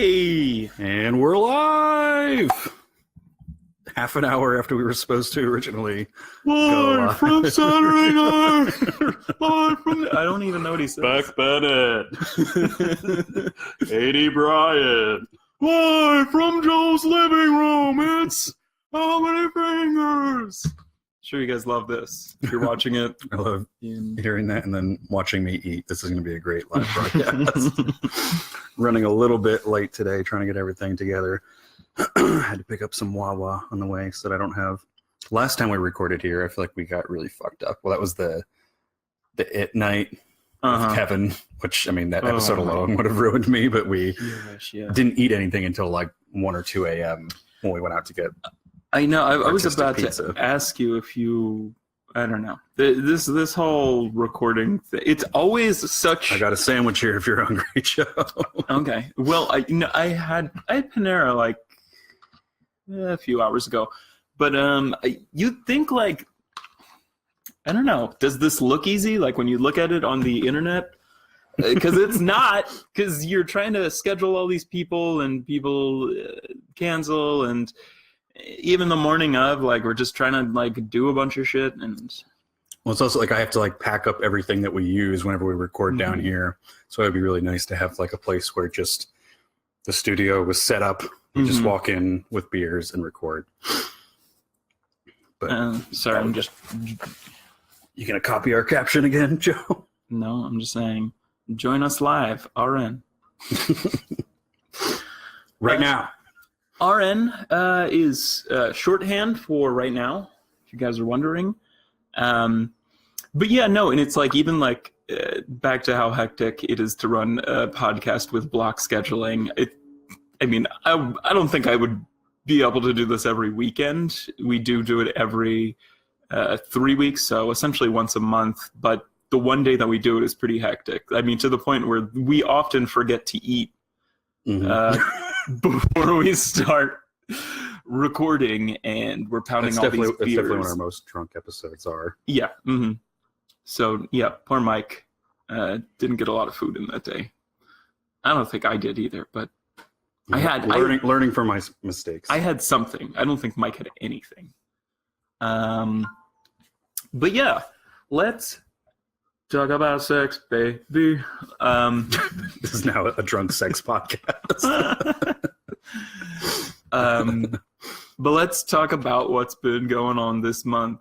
Hey! And we're live! Half an hour after we were supposed to originally go Live from Saturday night! Live from... I don't even know what he says. Beck Bennett. Katie Bryant. Live from Joe's living room! It's How Many Fingers? Sure you guys love this. If you're watching it. I love hearing that and then watching me eat. This is going to be a great live broadcast. Running a little bit late today, trying to get everything together. Had to pick up some Wawa on the way so that I don't have... Last time we recorded here, I feel like we got really fucked up. Well, that was the It night with Kevin, which, I mean, that episode alone would have ruined me, but we didn't eat anything until like 1 or 2 a.m. when we went out to get... I know. I was about pizza. to ask you if you... I don't know. This whole recording thing, it's always such... I got a sandwich here if you're hungry, Joe. Okay. Well, I had Panera like a few hours ago, but you'd think like, I don't know, does this look easy? Like when you look at it on the internet? Because it's not, because you're trying to schedule all these people and people cancel, and even the morning of, like, we're just trying to like do a bunch of shit. And well, it's also like I have to like pack up everything that we use whenever we record down here. So it'd be really nice to have like a place where just the studio was set up. You just walk in with beers and record. But sorry, I'm just... You gonna copy our caption again, Joe? No, I'm just saying, join us live, RN. Right now. RN is shorthand for right now, if you guys are wondering. But yeah, no, and it's like, even like back to how hectic it is to run a podcast with block scheduling. I mean, I don't think I would be able to do this every weekend. We do it every 3 weeks, so essentially once a month. But the one day that we do it is pretty hectic. I mean, to the point where we often forget to eat before we start recording, and we're pounding all these beers. That's definitely when our most drunk episodes are. Yeah. So, yeah, poor Mike didn't get a lot of food in that day. I don't think I did either, but I had... Learning from my mistakes. I had something. I don't think Mike had anything. But yeah, let's talk about sex, baby. This is now a drunk sex podcast. But let's talk about what's been going on this month.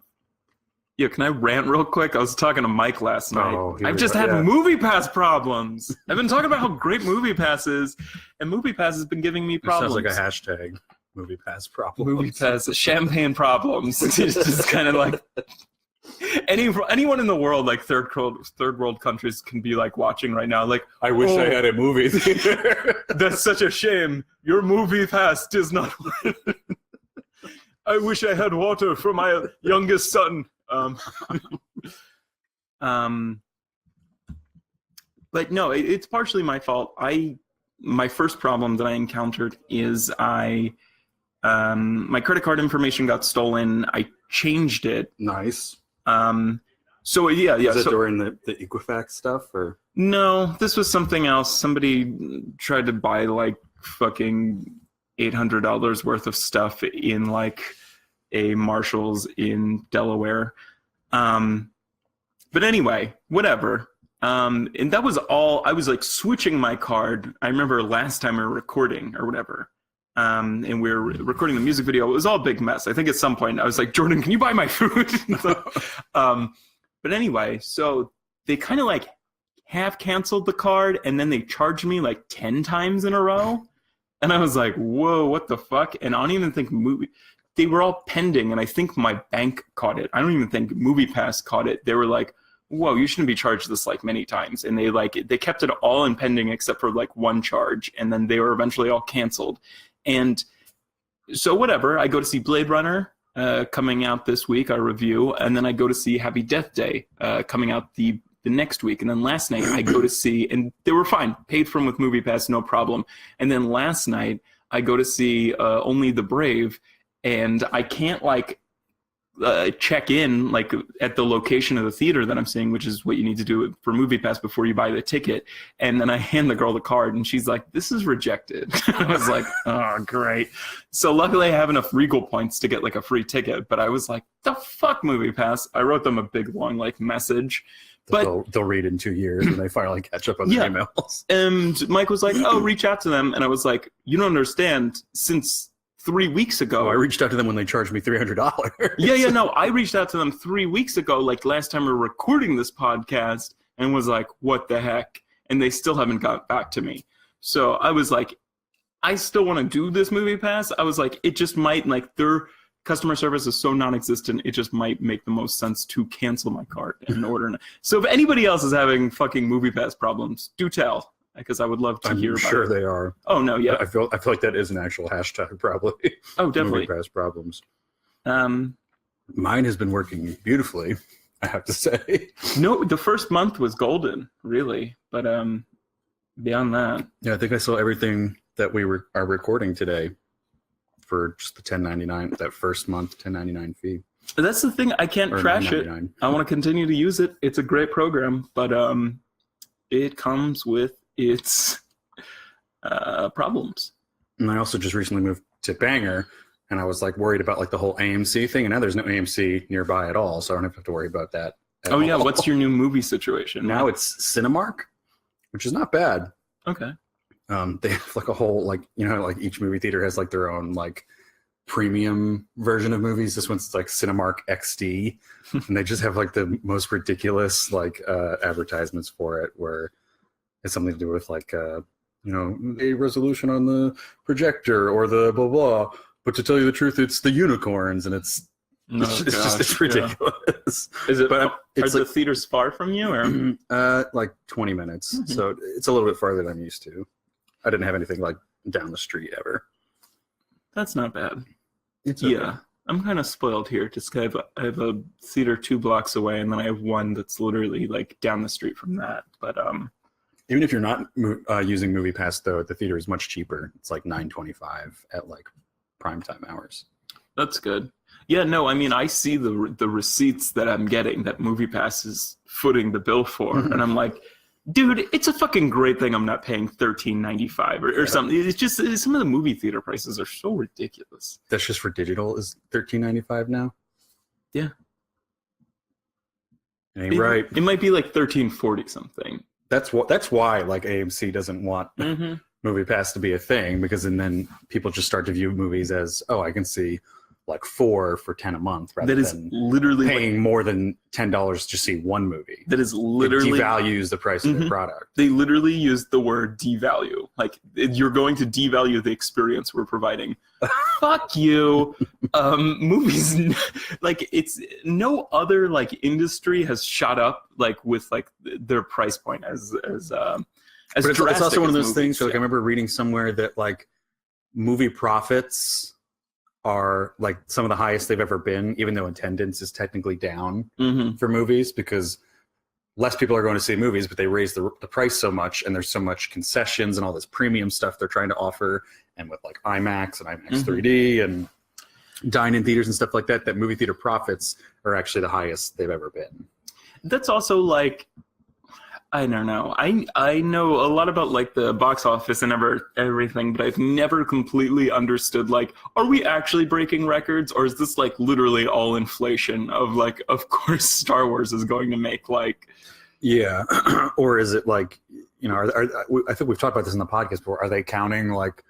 Yeah, can I rant real quick? I was talking to Mike last night. I've just had MoviePass problems. I've been talking about how great MoviePass is, and MoviePass has been giving me problems. Sounds like a hashtag. MoviePass problems. MoviePass, champagne problems. It's just kind of like... Anyone in the world, like third world countries, can be like watching right now. Like, I wish I had a movie theater. That's such a shame. Your MoviePass does not work. I wish I had water for my youngest son. But no, it's partially my fault. My first problem that I encountered is my credit card information got stolen. I changed it. Nice. So yeah. Was it during the Equifax stuff, or? No, this was something else. Somebody tried to buy like fucking $800 worth of stuff in like a Marshall's in Delaware. But anyway, whatever. And that was all. I was like switching my card. I remember last time we were recording or whatever. And we were recording the music video. It was all a big mess. I think at some point I was like, Jordan, can you buy my food? But anyway, so they kind of like half canceled the card, and then they charged me like 10 times in a row. And I was like, whoa, what the fuck? And I don't even think they were all pending, and I think my bank caught it. I don't even think MoviePass caught it. They were like, whoa, you shouldn't be charged this like many times. And they kept it all in pending except for like one charge, and then they were eventually all canceled. And so whatever, I go to see Blade Runner coming out this week, our review, and then I go to see Happy Death Day coming out the next week. And then last night I go to see, and they were fine, paid for them with MoviePass, no problem. And then last night I go to see Only the Brave, and I can't like check in like at the location of the theater that I'm seeing, which is what you need to do for MoviePass before you buy the ticket. And then I hand the girl the card, and she's like, "This is rejected." I was like, "Oh, great." So luckily, I have enough Regal points to get like a free ticket. But I was like, "The fuck, MoviePass!" I wrote them a big long like message. But they'll read in 2 years and they finally catch up on their emails. And Mike was like, "Oh, reach out to them," and I was like, "You don't understand. Since 3 weeks ago, I reached out to them when they charged me $300. No, I reached out to them 3 weeks ago, like last time we were recording this podcast, and was like, what the heck? And they still haven't got back to me. So I was like, I still want to do this MoviePass. I was like, it just might, like, their customer service is so non-existent, it just might make the most sense to cancel my card and order. So if anybody else is having fucking MoviePass problems, do tell. Because I would love to hear about it. I'm sure they are. Oh, no, yeah. I feel like that is an actual hashtag, probably. Oh, definitely. MoviePass problems. Mine has been working beautifully, I have to say. No, the first month was golden, really. But beyond that. Yeah, I think I saw everything that we are recording today for just the $10.99, that first month $10.99 fee. That's the thing. I can't trash it. I want to continue to use it. It's a great program, but it comes with its problems. And I also just recently moved to Bangor, and I was like worried about like the whole AMC thing, and now there's no AMC nearby at all, so I don't have to worry about that at all. Yeah, what's your new movie situation? Now it's Cinemark, which is not bad. Okay. They have like a whole, like, you know, like each movie theater has like their own like premium version of movies. This one's like Cinemark XD, and they just have like the most ridiculous like advertisements for it, where it's something to do with like you know, a resolution on the projector or the blah blah. But to tell you the truth, it's the unicorns, and it's ridiculous. Is it? But are the theaters far from you, or like 20 minutes? Mm-hmm. So it's a little bit farther than I'm used to. I didn't have anything like down the street ever. That's not bad. It's okay. Yeah, I'm kind of spoiled here. Just I have a theater 2 blocks away, and then I have one that's literally like down the street from that. But even if you're not using MoviePass, though, the theater is much cheaper. It's like $9.25 at like primetime hours. That's good. Yeah, no, I mean, I see the receipts that I'm getting that MoviePass is footing the bill for, and I'm like, dude, it's a fucking great thing I'm not paying $13.95 or something. It's just some of the movie theater prices are so ridiculous. That's just for digital is $13.95 now? Yeah. Ain't right. It might be like $13.40 something. That's why like AMC doesn't want MoviePass to be a thing, because then people just start to view movies as, oh, I can see like 4 for $10 a month rather than literally paying more than $10 to see one movie. That is literally it devalues the price of the product. They literally use the word devalue. Like, you're going to devalue the experience we're providing. Fuck you. Movies, like, it's no other like industry has shot up like with like their price point as but it's also one of those things. So, like, I remember reading somewhere that like movie profits are like some of the highest they've ever been, even though attendance is technically down for movies, because less people are going to see movies, but they raise the price so much, and there's so much concessions and all this premium stuff they're trying to offer, and with like IMAX and IMAX 3D and dine-in theaters and stuff like that, that movie theater profits are actually the highest they've ever been. That's also like, I don't know. I know a lot about like the box office and everything, but I've never completely understood like, are we actually breaking records, or is this like literally all inflation of like, of course Star Wars is going to make like, yeah, or is it like, you know, I think we've talked about this in the podcast before. Are they counting like,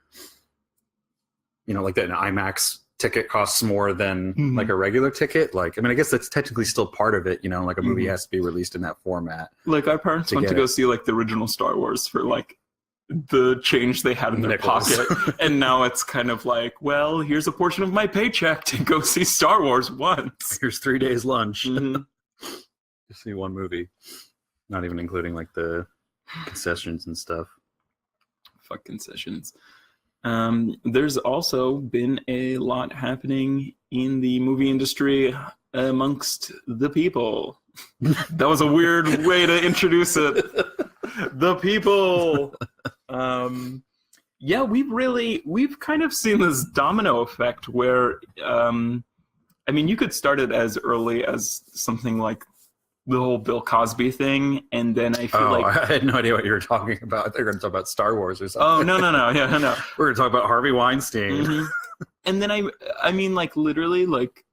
you know, like that an IMAX ticket costs more than like a regular ticket? Like, I mean, I guess that's technically still part of it, you know, like a movie has to be released in that format. Like, our parents went to go see like the original Star Wars for like the change they had in their pocket, and now it's kind of like, well, here's a portion of my paycheck to go see Star Wars once. Here's 3 days lunch to see one movie, not even including like the concessions and stuff. Fuck concessions. There's also been a lot happening in the movie industry amongst the people. That was a weird way to introduce it. The people. Yeah, we've kind of seen this domino effect where I mean, you could start it as early as something like the whole Bill Cosby thing, and then I feel like I had no idea what you were talking about. They're going to talk about Star Wars or something. oh no, yeah, no. We're going to talk about Harvey Weinstein. Mhm. And then I mean, like literally, like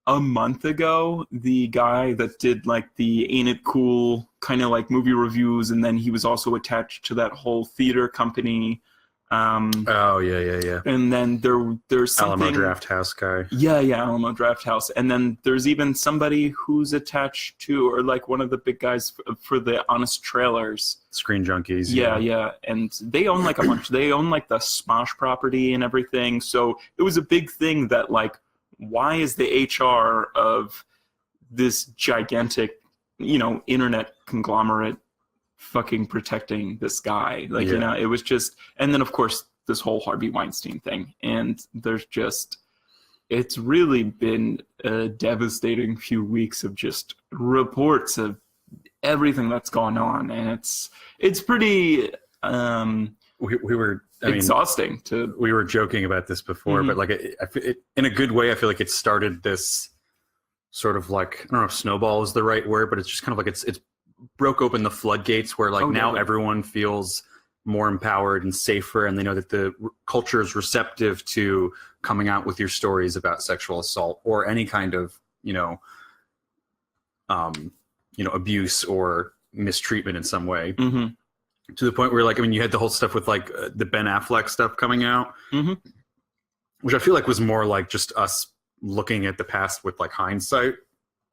a month ago, the guy that did like the Ain't It Cool kind of like movie reviews, and then he was also attached to that whole theater company. Oh yeah. And then there's something. Alamo Drafthouse guy. Yeah, Alamo Drafthouse. And then there's even somebody who's attached to, or like one of the big guys for the Honest Trailers. Screen Junkies. Yeah. And they own like a bunch. They own like the Smosh property and everything. So it was a big thing that like, why is the HR of this gigantic, internet conglomerate fucking protecting this guy? Like, it was just, and then of course this whole Harvey Weinstein thing, and it's really been a devastating few weeks of just reports of everything that's gone on, and it's pretty we were exhausting. We were joking about this before, but like it, in a good way, I feel like it started this sort of like, I don't know if snowball is the right word, but it's just kind of like it's broke open the floodgates where like now everyone feels more empowered and safer, and they know that the culture is receptive to coming out with your stories about sexual assault or any kind of abuse or mistreatment in some way. Mm-hmm. To the point where, like, I mean, you had the whole stuff with like the Ben Affleck stuff coming out, which I feel like was more like just us looking at the past with like hindsight.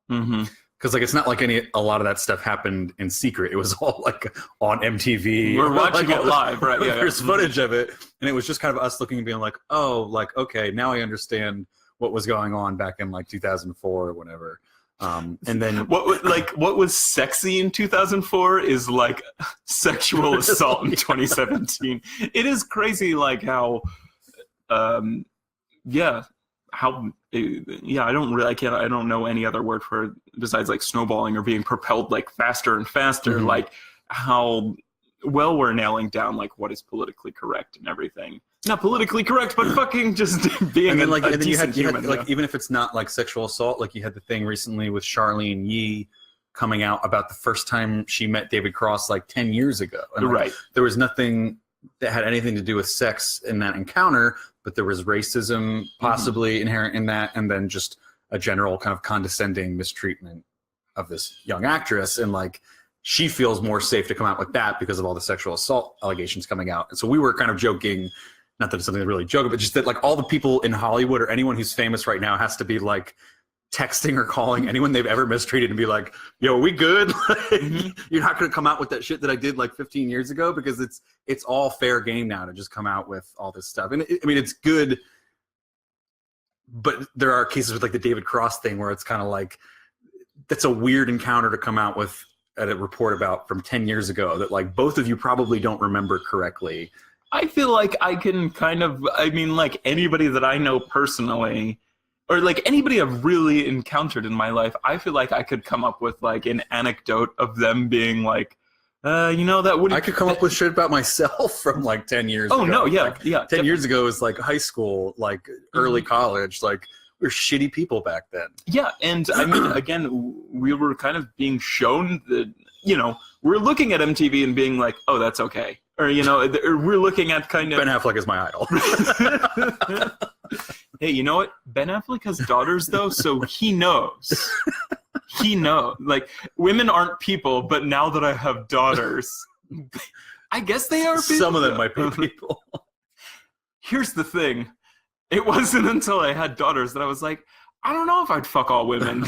Because like it's not like a lot of that stuff happened in secret. It was all like on MTV. We're watching like, it live, right? Yeah. There's footage of it, and it was just kind of us looking and being like, oh, like okay, now I understand what was going on back in like 2004 or whatever. And then what was sexy in 2004 is like sexual assault in 2017. It is crazy, like how, I don't know any other word for it besides like snowballing or being propelled like faster and faster, like how well we're nailing down like what is politically correct and everything. Not politically correct, but fucking just being and then, like, a and then decent you had human. like even if it's not like sexual assault, like you had the thing recently with Charlene Yee coming out about the first time she met David Cross like 10 years ago. And, like, right. There was nothing that had anything to do with sex in that encounter, but there was racism possibly inherent in that, and then just a general kind of condescending mistreatment of this young actress. And like she feels more safe to come out with that because of all the sexual assault allegations coming out. And so we were kind of joking, not that it's something to really joke, but just that like all the people in Hollywood or anyone who's famous right now has to be like texting or calling anyone they've ever mistreated and be like, yo, are we good? You're not going to come out with that shit that I did like 15 years ago, because it's all fair game now to just come out with all this stuff. And I mean, it's good, but there are cases with like the David Cross thing where it's kind of like, that's a weird encounter to come out with at a report about from 10 years ago that like both of you probably don't remember correctly. I feel like I can like anybody that I know personally, or like anybody I've really encountered in my life, I feel like I could come up with like an anecdote of them being like, that would. I could come up with shit about myself from like 10 years ago. Oh, no, yeah, like, yeah. 10 years ago is like high school, like early college, like we were shitty people back then. Yeah, and I mean, again, we were kind of being shown that, we're looking at MTV and being like, oh, that's okay. Or, we're looking at kind of... Ben Affleck is my idol. Hey, you know what? Ben Affleck has daughters, though, so he knows. He knows. Like, women aren't people, but now that I have daughters, I guess they are people. Some of them might be people. Here's the thing. It wasn't until I had daughters that I was like, I don't know if I'd fuck all women.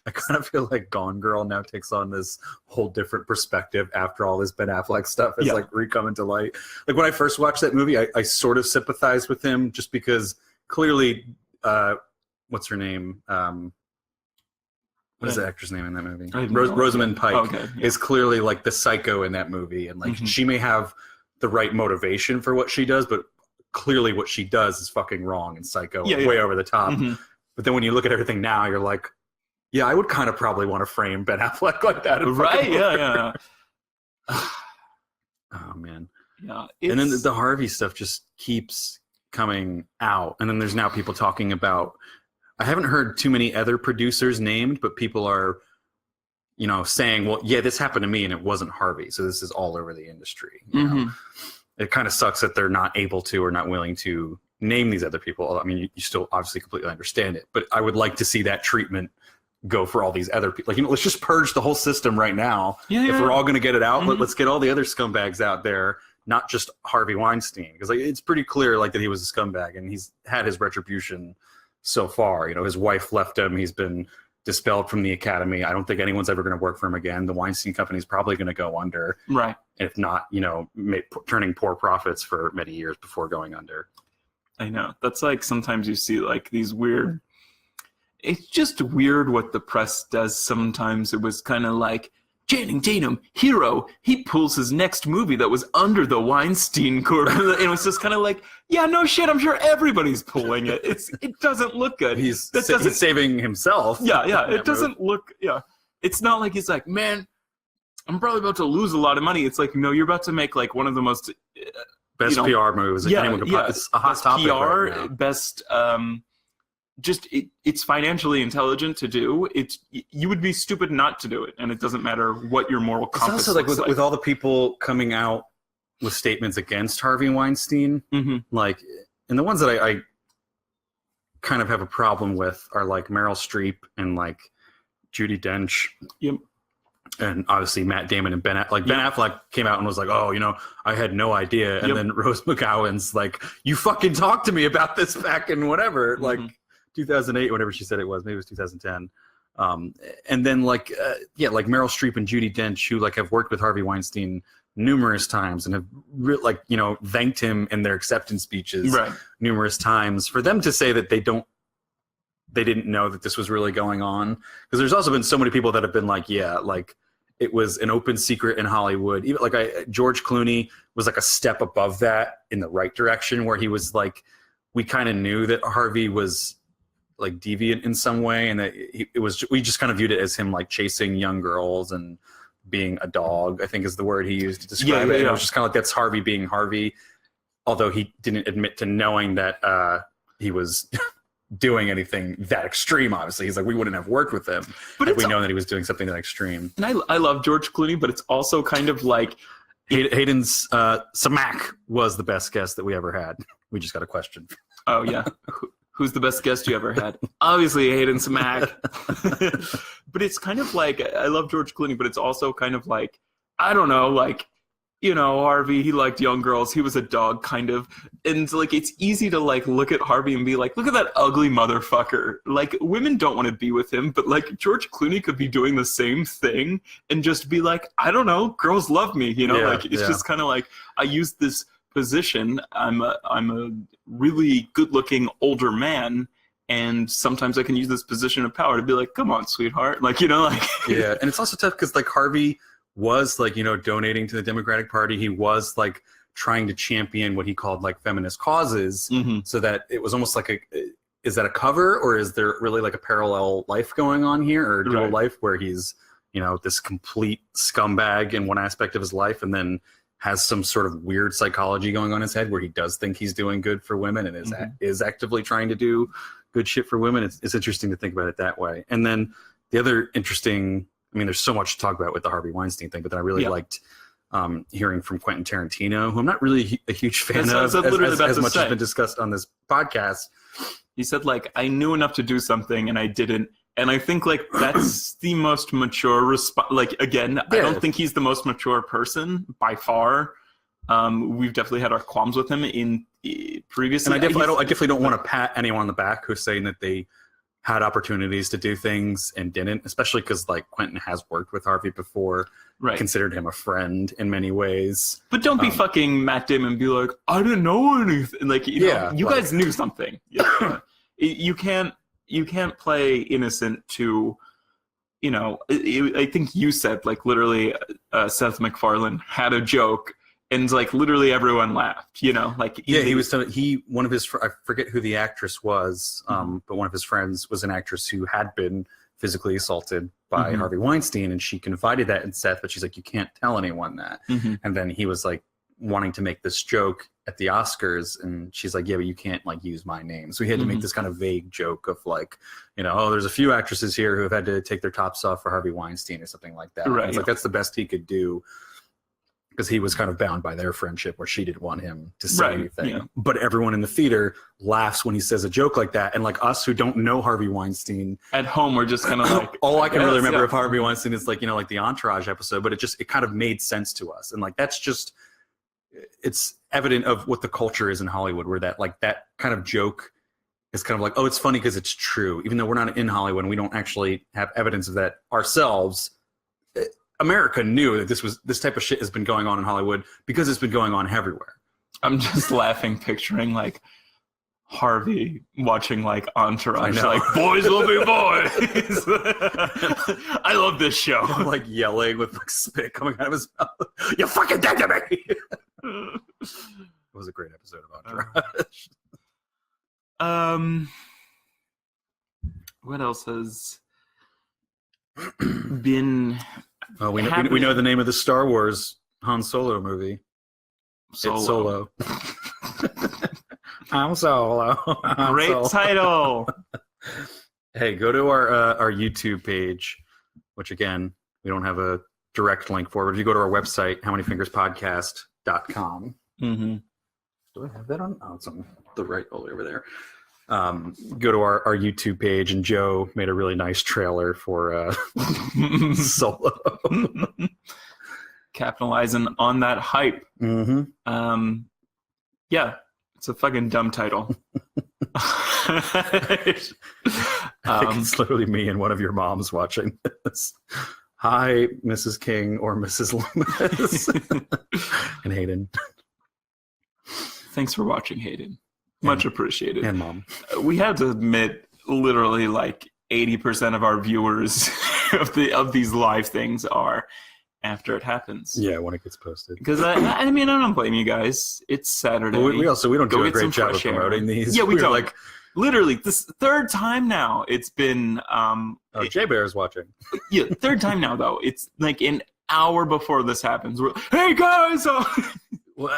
I kind of feel like Gone Girl now takes on this whole different perspective after all this Ben Affleck stuff is like re-coming to light. Like when I first watched that movie, I sort of sympathized with him just because clearly, what's her name? What is the actress name in that movie? Rosamund Pike is clearly like the psycho in that movie. And like she may have the right motivation for what she does, but clearly what she does is fucking wrong and psycho, way over the top. But then when you look at everything now, you're like, yeah, I would kind of probably want to frame Ben Affleck like that. Right? Yeah. Oh, man. Yeah. And then the Harvey stuff just keeps coming out, and then there's now people talking about. I haven't heard too many other producers named, but people are, saying, "Well, yeah, this happened to me, and it wasn't Harvey." So this is all over the industry. You know? It kind of sucks that they're not able to or not willing to name these other people. I mean, you still obviously completely understand it, but I would like to see that treatment go for all these other people. Like, let's just purge the whole system right now. Yeah, if we're all going to get it out, let's get all the other scumbags out there, not just Harvey Weinstein, because it's pretty clear that he was a scumbag, and he's had his retribution so far. His wife left him. He's been dispelled from the academy. I don't think anyone's ever going to work for him again. The Weinstein Company is probably going to go under, right? If not, turning poor profits for many years before going under. I know. That's like sometimes you see like these weird. It's just weird what the press does sometimes. It was kind of like Channing Tatum, hero. He pulls his next movie that was under the Weinstein Corp. And it was just kind of like, yeah, no shit. I'm sure everybody's pulling it. It doesn't look good. He's saving himself. Yeah. It doesn't look. Yeah. It's not like he's like, man, I'm probably about to lose a lot of money. It's like, no, you're about to make like one of the most best PR movies. It's a hot best topic. PR, right now. Best. It's financially intelligent to do. You would be stupid not to do it, and it doesn't matter what your moral compass. It's also like with all the people coming out with statements against Harvey Weinstein, like, and the ones that I kind of have a problem with are like Meryl Streep and like Judi Dench. Yep. And obviously Matt Damon and Ben Affleck came out and was like, oh, I had no idea. And then Rose McGowan's like, you fucking talked to me about this back in whatever, like 2008, whatever she said it was. Maybe it was 2010. And then like Meryl Streep and Judi Dench, who like have worked with Harvey Weinstein numerous times and have thanked him in their acceptance speeches numerous times, for them to say that they didn't know that this was really going on. Because there's also been so many people that have been like, yeah, like it was an open secret in Hollywood. Even like George Clooney was like a step above that in the right direction, where he was like, we kind of knew that Harvey was like deviant in some way, and that we just kind of viewed it as him like chasing young girls and being a dog, I think is the word he used to describe it. And it was just kind of like, that's Harvey being Harvey, although he didn't admit to knowing that he was doing anything that extreme. Obviously, he's like, we wouldn't have worked with him if we known that he was doing something that extreme. And I love George Clooney, but it's also kind of like Hayden's Samak was the best guest that we ever had. We just got a question. Oh yeah. Who's the best guest you ever had? Obviously, Hayden Samak. But it's kind of like, I love George Clooney, but it's also kind of like, I don't know, like, Harvey, he liked young girls. He was a dog, kind of. And like, it's easy to like look at Harvey and be like, look at that ugly motherfucker. Like, women don't want to be with him, but like George Clooney could be doing the same thing and just be like, I don't know, girls love me. It's just kind of like, I use this position. I'm a really good-looking older man, and sometimes I can use this position of power to be like, come on, sweetheart, like yeah. And it's also tough because like Harvey was like donating to the Democratic Party. He was like trying to champion what he called like feminist causes, so that it was almost like is that a cover, or is there really like a parallel life going on here, or a dual life where he's this complete scumbag in one aspect of his life, and then has some sort of weird psychology going on in his head where he does think he's doing good for women and is actively trying to do good shit for women. It's interesting to think about it that way. And then the other interesting, there's so much to talk about with the Harvey Weinstein thing, but then I really liked hearing from Quentin Tarantino, who I'm not really a huge fan of, as much has been discussed on this podcast. He said, like, I knew enough to do something and I didn't. And I think, like, that's the most mature response. Like, again, I don't think he's the most mature person by far. We've definitely had our qualms with him in previously. And I definitely don't want to pat anyone on the back who's saying that they had opportunities to do things and didn't, especially because, like, Quentin has worked with Harvey before, considered him a friend in many ways. But don't be fucking Matt Damon and be like, I didn't know anything. Like, you guys knew something. You can't play innocent to, I think you said, like, literally Seth MacFarlane had a joke and, like, literally everyone laughed, like. He was, one of his, I forget who the actress was, but one of his friends was an actress who had been physically assaulted by Harvey Weinstein, and she confided that in Seth, but she's like, you can't tell anyone that. And then he was like wanting to make this joke at the Oscars, and she's like, yeah, but you can't like use my name. So he had to make this kind of vague joke of like, you know, oh, there's a few actresses here who have had to take their tops off for Harvey Weinstein or something like that. Right. It's like, that's the best he could do, because he was kind of bound by their friendship where she didn't want him to say anything. Yeah. But everyone in the theater laughs when he says a joke like that. And like us who don't know Harvey Weinstein, At home, we're just kind of like, all I can really yes, remember yeah. of Harvey Weinstein is like, you know, like the Entourage episode, but it kind of made sense to us. And like, that's just, it's evident of what the culture is in Hollywood, where that like that kind of joke is kind of like, oh, it's funny because it's true. Even though we're not in Hollywood and we don't actually have evidence of that ourselves, America knew that this type of shit has been going on in Hollywood because it's been going on everywhere. I'm just laughing, picturing like Harvey watching like Entourage, like boys will be boys. I love this show. Like yelling with like spit coming out of his mouth. You fucking dead to me. It was a great episode of Entourage. What else has been? Oh, we know the name of the Star Wars Han Solo movie. Solo. It's Solo. I'm Solo. Great title. Hey, go to our YouTube page, which again, we don't have a direct link for, but if you go to our website, howmanyfingerspodcast.com. Mm-hmm. Do I have that on? Oh, it's on the right all the way over there. Go to our YouTube page, and Joe made a really nice trailer for Solo. Capitalizing on that hype. Mm-hmm. Yeah, it's a fucking dumb title. I think it's literally me and one of your moms watching this. Hi, Mrs. King or Mrs. Loomis. And Hayden. Thanks for watching, Hayden. Much appreciated. And Mom. We had to admit, literally, like 80% of our viewers of these live things are after it happens. Yeah, when it gets posted. Because I mean, I don't blame you guys. It's Saturday. Well, we don't Go do a get some great job of fresh air. promoting these. Yeah, we don't. Like, literally, this third time now. It's been Jay Bear's watching. Yeah, third time now though. It's like an hour before this happens. We're like, hey guys. Well,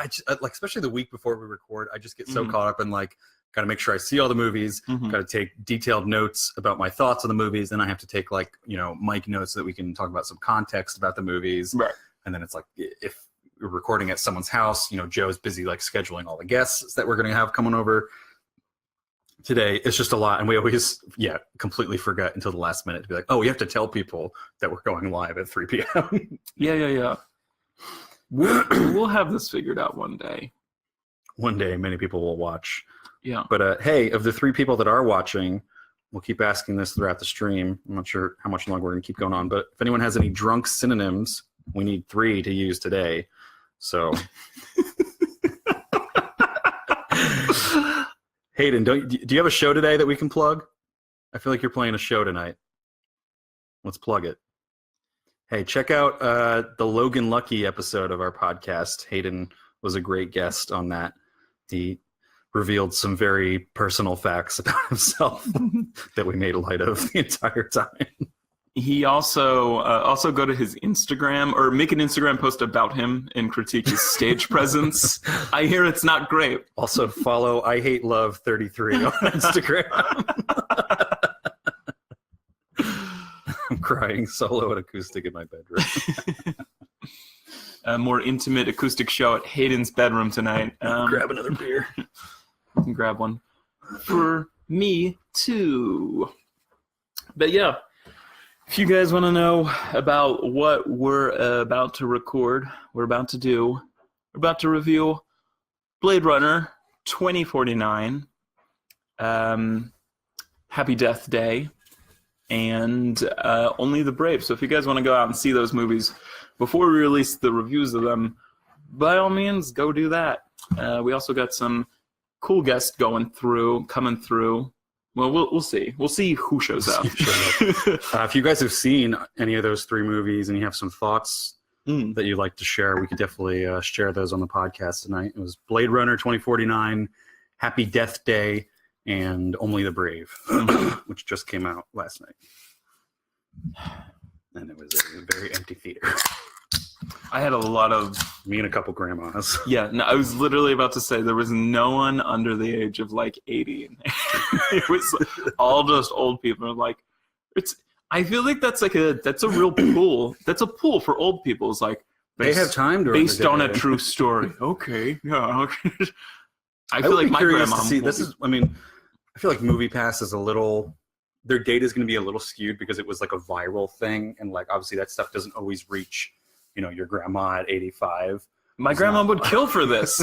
like especially the week before we record, I just get so caught up in like gotta make sure I see all the movies, gotta take detailed notes about my thoughts on the movies, then I have to take like, you know, mic notes so that we can talk about some context about the movies. Right. And then it's like, if we're recording at someone's house, you know, Joe's busy like scheduling all the guests that we're gonna have coming over today. It's just a lot, and we always completely forget until the last minute to be like, oh, we have to tell people that we're going live at 3 p.m. Yeah. We'll have this figured out one day. One day, many people will watch. Yeah. But hey, of the 3 people that are watching, we'll keep asking this throughout the stream. I'm not sure how much longer we're going to keep going on, but if anyone has any drunk synonyms, we need 3 to use today. So, Hayden, do you have a show today that we can plug? I feel like you're playing a show tonight. Let's plug it. Hey, check out the Logan Lucky episode of our podcast. Hayden was a great guest on that. He revealed some very personal facts about himself that we made light of the entire time. He also go to his Instagram or make an Instagram post about him and critique his stage presence. I hear it's not great. Also follow I Hate Love 33 on Instagram. I'm crying solo and acoustic in my bedroom. A more intimate acoustic show at Hayden's bedroom tonight. Grab another beer. You can grab one for me too. But yeah, if you guys want to know about what we're about to record, we're about to review Blade Runner 2049, Happy Death Day, and Only the Brave. So if you guys want to go out and see those movies before we release the reviews of them, by all means, go do that. We also got some cool guests coming through. Well, we'll see. We'll see who shows up. If you guys have seen any of those 3 movies and you have some thoughts that you'd like to share, we could definitely share those on the podcast tonight. It was Blade Runner 2049, Happy Death Day, and Only the Brave, which just came out last night. And it was a very empty theater. I had a lot of Me and a couple grandmas. yeah. No, I was literally about to say there was no one under the age of like 80 in there. It was all just old people. Like it's. I feel like that's a real pool. That's a pool for old people. It's like They have time during based the on a day. true story. Okay, yeah. Okay. I I feel would like be my curious grandma. to see. This is. I mean, I feel like MoviePass is a little. Their data is going to be a little skewed because it was like a viral thing, and like obviously that stuff doesn't always reach, your grandma at 85. My It's grandma not- would kill for this.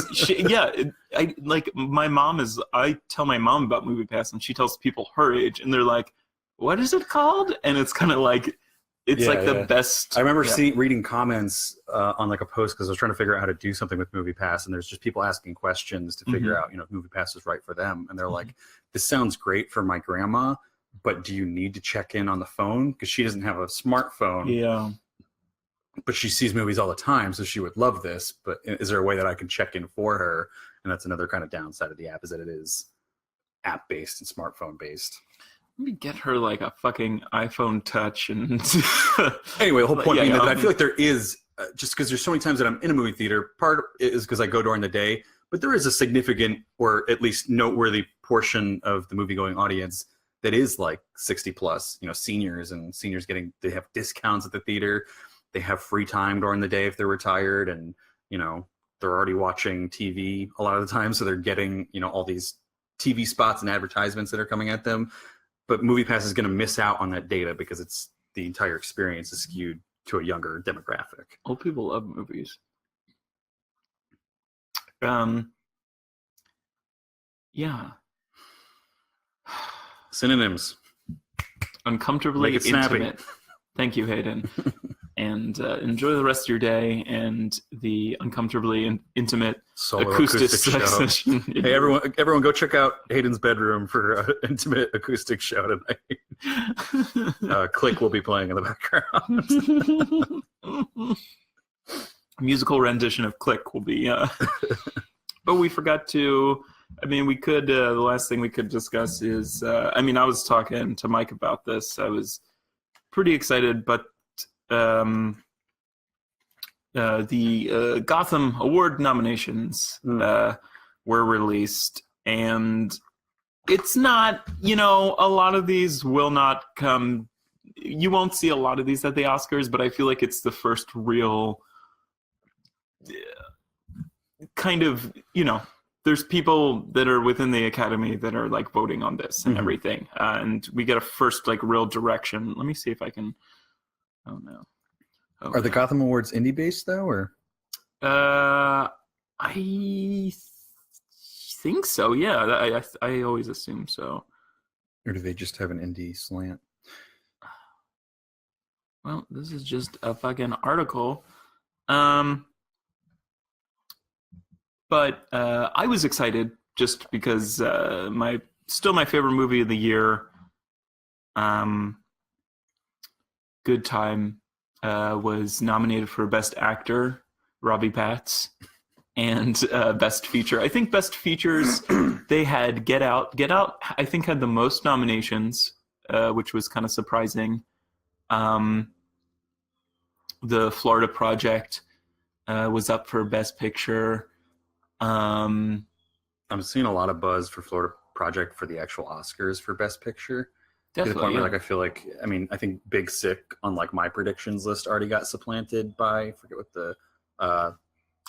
I like my mom is. I tell my mom about MoviePass, and she tells people her age, and they're like, "What is it called?" And it's kind of like, it's Yeah, like the yeah. best. I remember yeah. reading comments on like a post because I was trying to figure out how to do something with MoviePass, and there's just people asking questions to figure out, if MoviePass is right for them, and they're like, "This sounds great for my grandma, but do you need to check in on the phone because she doesn't have a smartphone, Yeah. but she sees movies all the time, so she would love this. But is there a way that I can check in for her?" And that's another kind of downside of the app is that it is app based and smartphone based. Let me get her like a fucking iPhone Touch and. Anyway, the whole point being that I yeah. feel like there is, just because there's so many times that I'm in a movie theater, part is because I go during the day, but there is a significant or at least noteworthy portion of the movie-going audience that is like 60 plus, seniors, and seniors they have discounts at the theater. They have free time during the day if they're retired, and, they're already watching TV a lot of the time, so they're getting, all these TV spots and advertisements that are coming at them. But MoviePass is going to miss out on that data because the entire experience is skewed to a younger demographic. Old people love movies. Yeah. Synonyms. Uncomfortably Make it snappy. intimate. Thank you, Hayden. And enjoy the rest of your day and the uncomfortably intimate Solo acoustic show. session. Hey, everyone, go check out Hayden's bedroom for an intimate acoustic show tonight. Click will be playing in the background. Musical rendition of Click will be. But we forgot to. I mean, we could. The last thing we could discuss is. I was talking to Mike about this. I was pretty excited, but the Gotham Award nominations were released, and it's not. A lot of these will not come. You won't see a lot of these at the Oscars, but I feel like it's the first real kind of, there's people that are within the Academy that are like voting on this and everything. And we get a first like real direction. Let me see if I can. Oh no. Are the Gotham Awards indie based though, or? I think so. Yeah. I always assume so. Or do they just have an indie slant? Well, this is just a fucking article. But I was excited just because my favorite movie of the year, Good Time, was nominated for Best Actor, Robbie Patz, and Best Feature. I think Best Features, they had Get Out. Get Out, I think, had the most nominations, which was kind of surprising. The Florida Project was up for Best Picture. I'm seeing a lot of buzz for Florida Project for the actual Oscars for Best Picture. To the point where, like, I feel like, I think Big Sick on like my predictions list already got supplanted by, I forget what the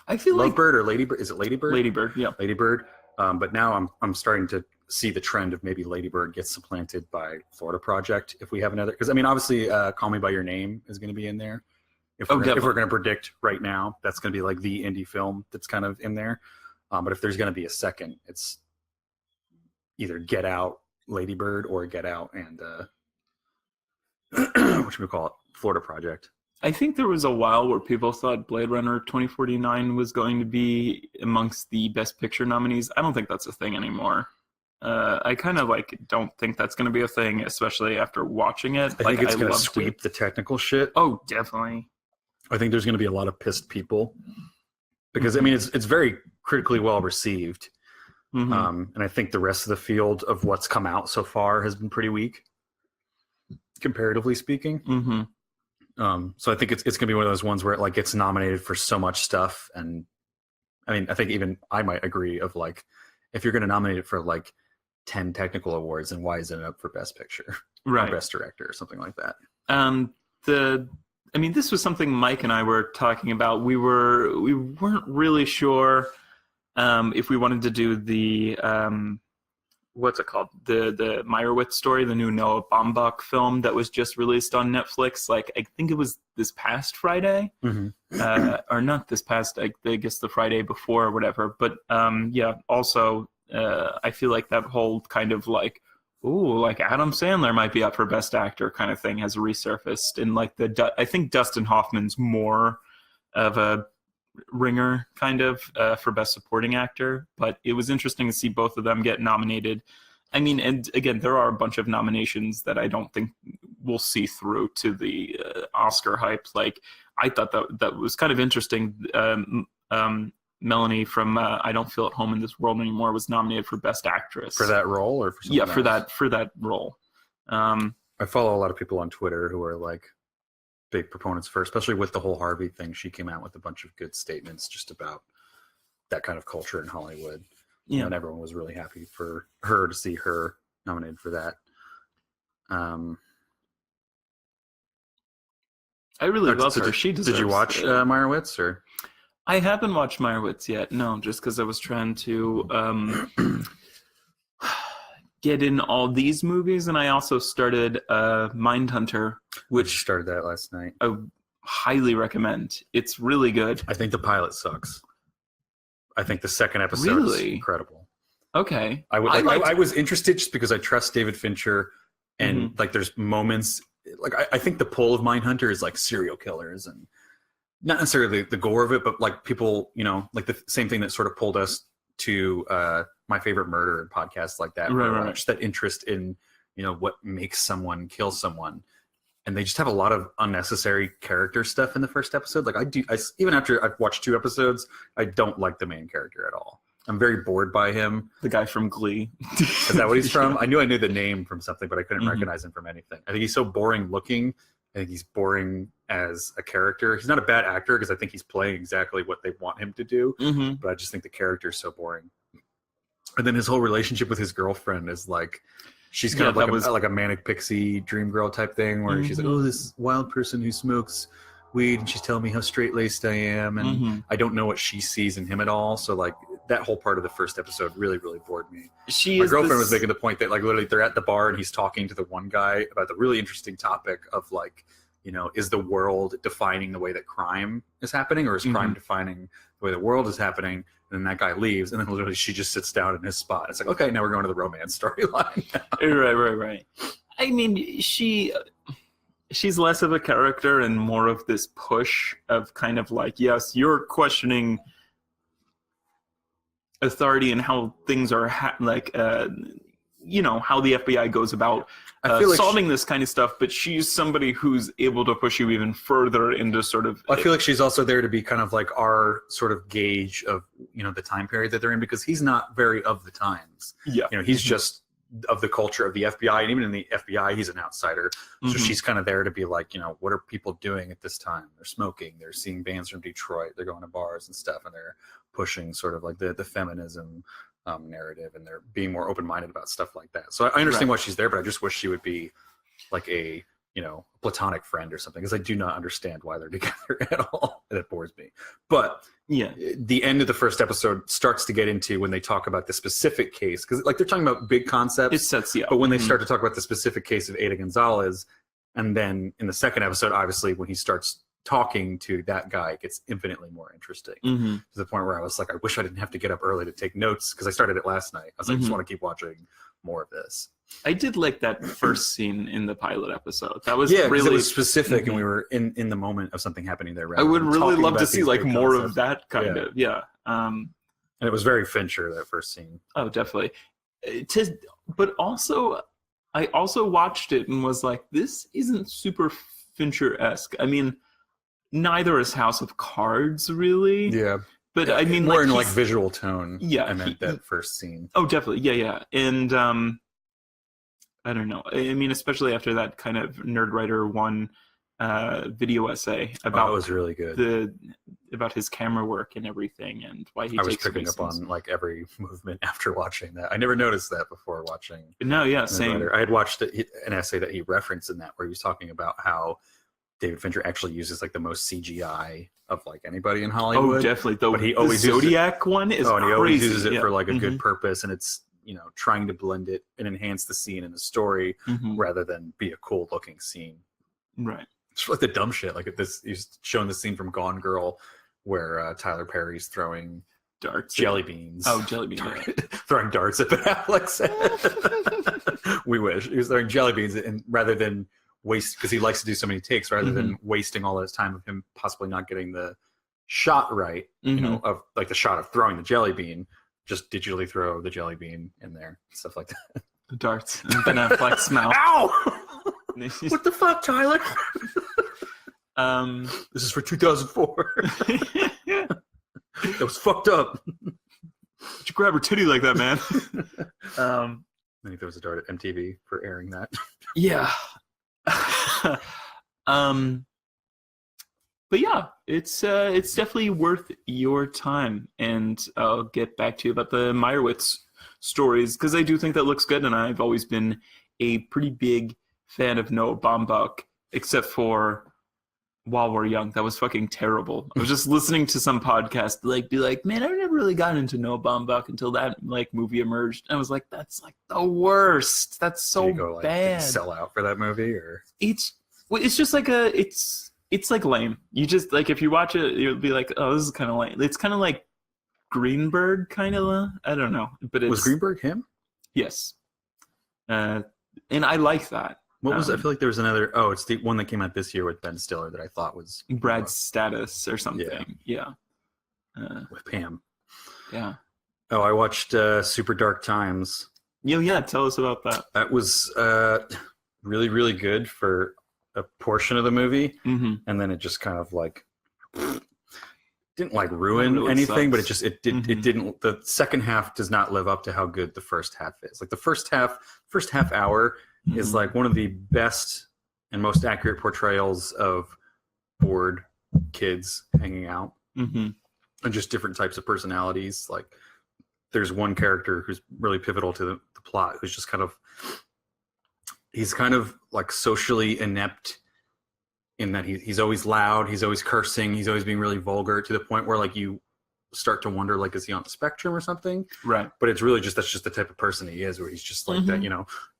I feel like Lovebird or Ladybird. Is it Ladybird? Ladybird, yeah. Ladybird. But now I'm starting to see the trend of maybe Ladybird gets supplanted by Florida Project if we have another. Because obviously, Call Me by Your Name is going to be in there. If we're going to predict right now, that's going to be like the indie film that's kind of in there. But if there's going to be a second, it's either Get Out, Ladybird, or Get Out and what should we call it? Florida Project. I think there was a while where people thought Blade Runner 2049 was going to be amongst the Best Picture nominees. I don't think that's a thing anymore. I kind of don't think that's going to be a thing, especially after watching it. I think it's going to sweep the technical shit. Oh, definitely. I think there's going to be a lot of pissed people because it's very critically well received. And I think the rest of the field of what's come out so far has been pretty weak, comparatively speaking. So I think it's gonna be one of those ones where it like gets nominated for so much stuff, and I mean I think even I might agree of like if you're gonna nominate it for like 10 technical awards, then why isn't it up for Best Picture Right. or Best Director or something like that? I mean, this was something Mike and I were talking about. We weren't really sure if we wanted to do the what's it called? The Meyerowitz story, the new Noah Baumbach film that was just released on Netflix. Like, I think it was this past Friday, or not this past. I guess the Friday before or whatever. But yeah, also I feel like that whole kind of like, ooh, like Adam Sandler might be up for Best Actor kind of thing has resurfaced. And like I think Dustin Hoffman's more of a ringer kind of for Best Supporting Actor, but it was interesting to see both of them get nominated. I mean, and again, there are a bunch of nominations that I don't think we'll see through to the Oscar hype. Like, I thought that was kind of interesting. Melanie from I Don't Feel at Home in This World Anymore was nominated for Best Actress. For that role or for something else? for that role. I follow a lot of people on Twitter who are like big proponents for, especially with the whole Harvey thing. She came out with a bunch of good statements just about that kind of culture in Hollywood. Yeah. And everyone was really happy for her to see her nominated for that. I really love her. She deserves. Did you watch Meyerowitz or? I haven't watched Meyerowitz yet. No, just because I was trying to get in all these movies, and I also started Mindhunter, which started that last night. I highly recommend. It's really good. I think the pilot sucks. I think the second episode is incredible. Okay. I was interested just because I trust David Fincher, and like there's moments like I think the pull of Mindhunter is like serial killers and not necessarily the gore of it, but like people, you know, like the same thing that sort of pulled us to My Favorite Murder and podcasts like that. Right. Just that interest in, you know, what makes someone kill someone. And they just have a lot of unnecessary character stuff in the first episode. Like even after I've watched 2 episodes, I don't like the main character at all. I'm very bored by him. The guy from Glee. Is that what he's from? I knew the name from something, but I couldn't recognize him from anything. I think he's so boring looking. I think he's boring as a character. He's not a bad actor because I think he's playing exactly what they want him to do. But I just think the character is so boring. And then his whole relationship with his girlfriend is like, she's kind of like a manic pixie dream girl type thing where she's like, oh, this wild person who smokes weed, and she's telling me how straight-laced I am, and I don't know what she sees in him at all. So like that whole part of the first episode really, really bored me. My girlfriend was making the point that like literally they're at the bar and he's talking to the one guy about the really interesting topic of like, you know, is the world defining the way that crime is happening, or is crime defining the way the world is happening? And then that guy leaves, and then literally she just sits down in his spot. It's like, okay, now we're going to the romance storyline. Right. I mean, she's less of a character and more of this push of kind of like, yes, you're questioning authority and how things are you know, how the FBI goes about solving this kind of stuff, but she's somebody who's able to push you even further into sort of... I feel like she's also there to be kind of like our sort of gauge of, you know, the time period that they're in, because he's not very of the times. Yeah. You know, he's just of the culture of the FBI, and even in the FBI, he's an outsider. So she's kind of there to be like, you know, what are people doing at this time? They're smoking, they're seeing bands from Detroit, they're going to bars and stuff, and they're pushing sort of like the feminism narrative, and they're being more open-minded about stuff like that. So I understand why she's there, but I just wish she would be like a, you know, platonic friend or something, because I do not understand why they're together at all. And it bores me. But yeah, the end of the first episode starts to get into when they talk about the specific case, because like they're talking about big concepts. It sets you up. But when they start to talk about the specific case of Ada Gonzalez, and then in the second episode, obviously, when he starts talking to that guy, it gets infinitely more interesting, to the point where I was like, I wish I didn't have to get up early to take notes, because I started it last night. I was like, I just want to keep watching more of this. I did like that first scene in the pilot episode. That was really, it was specific, and we were in the moment of something happening there. I would really love to see like more of that kind of and it was very Fincher, that first scene. Oh, definitely. But also, I also watched it and was like, this isn't super Fincher-esque. I mean, neither is House of Cards, really. Yeah. But I mean, more in like visual tone. Yeah. I meant that first scene. Oh, definitely. Yeah. And I don't know. I mean, especially after that kind of Nerdwriter 1 video essay Oh, about it was really good. about his camera work and everything, and why he I was takes so picking many up scenes. on like every movement after watching that. I never noticed that before watching. No, yeah, The same. Writer. I had watched an essay that he referenced in that where he was talking about how David Fincher actually uses like the most CGI of like anybody in Oh, Hollywood. definitely. But he The always uses it- Zodiac one is and he crazy. always uses it Yeah. for like a good Mhm, purpose, and it's trying to blend it and enhance the scene and the story mhm. rather than be a cool looking scene. Right. It's like the dumb shit. Like this, he's showing the scene from Gone Girl where Tyler Perry's throwing Darts. jelly beans. Oh, jelly beans. Yeah. Throwing darts at Ben Affleck's head. We wish he was throwing jelly beans, and rather than waste, because he likes to do so many takes, rather than wasting all his time of him possibly not getting the shot right, of like the shot of throwing the jelly bean, just digitally throw the jelly bean in there, stuff like that. The darts in Ben Affleck's mouth. Ow! What the fuck, Tyler? This is for 2004. That was fucked up. Did you grab her titty like that, man? Then he throws a dart at MTV for airing that. Yeah. But yeah, it's definitely worth your time, and I'll get back to you about the Meyerowitz stories, because I do think that looks good, and I've always been a pretty big fan of Noah Baumbach, except for While We're Young. That was fucking terrible. I was just listening to some podcast be like, man, I never really got into Noah Baumbach until that movie emerged. And I was like, that's like the worst. That's so Did you go, did bad. you sell out for that movie, or It's just like it's like lame. You just like, if you watch it, you'll be like, oh, this is kind of lame. It's kind of like Greenberg, kind of. I don't know, but was Greenberg him? Yes, and I like that. What was? I feel like there was another. Oh, it's the one that came out this year with Ben Stiller that I thought was Brad's Status or something. Yeah. with Pam. Yeah. Oh, I watched Super Dark Times. Yeah. Tell us about that. That was really, really good for a portion of the movie, Mm-hmm. and then it just kind of like didn't like ruin really anything, but sucks. it didn't. The second half does not live up to how good the first half is. Like the first half hour is like one of the best and most accurate portrayals of bored kids hanging out Mm-hmm. and just different types of personalities. Like there's one character who's really pivotal to the plot, who's just he's kind of like socially inept in that he's always loud, he's always cursing, he's always being really vulgar, to the point where like you start to wonder, like, is he on the spectrum or something? Right. But it's really just, that's just the type of person he is, where he's just like that,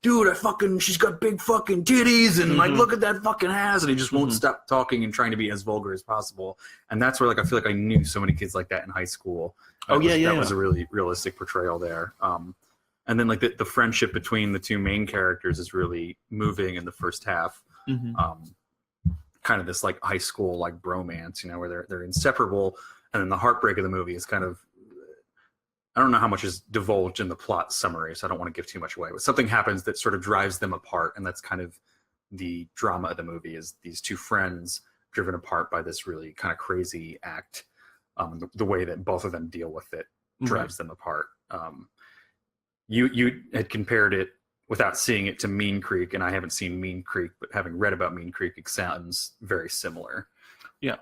dude, she's got big fucking titties, and like, look at that fucking ass, and he just won't stop talking and trying to be as vulgar as possible. And that's where, like, I feel like I knew so many kids like that in high school. That was a really realistic portrayal there. And then like the friendship between the two main characters is really moving in the first half. Kind of this like high school like bromance, where they're inseparable. And then the heartbreak of the movie is kind of, I don't know how much is divulged in the plot summary, so I don't want to give too much away. But something happens that sort of drives them apart, and that's kind of the drama of the movie, is these two friends driven apart by this really kind of crazy act. The way that both of them deal with it drives them apart. You had compared it, without seeing it, to Mean Creek, and I haven't seen Mean Creek, but having read about Mean Creek, it sounds very similar. Yeah.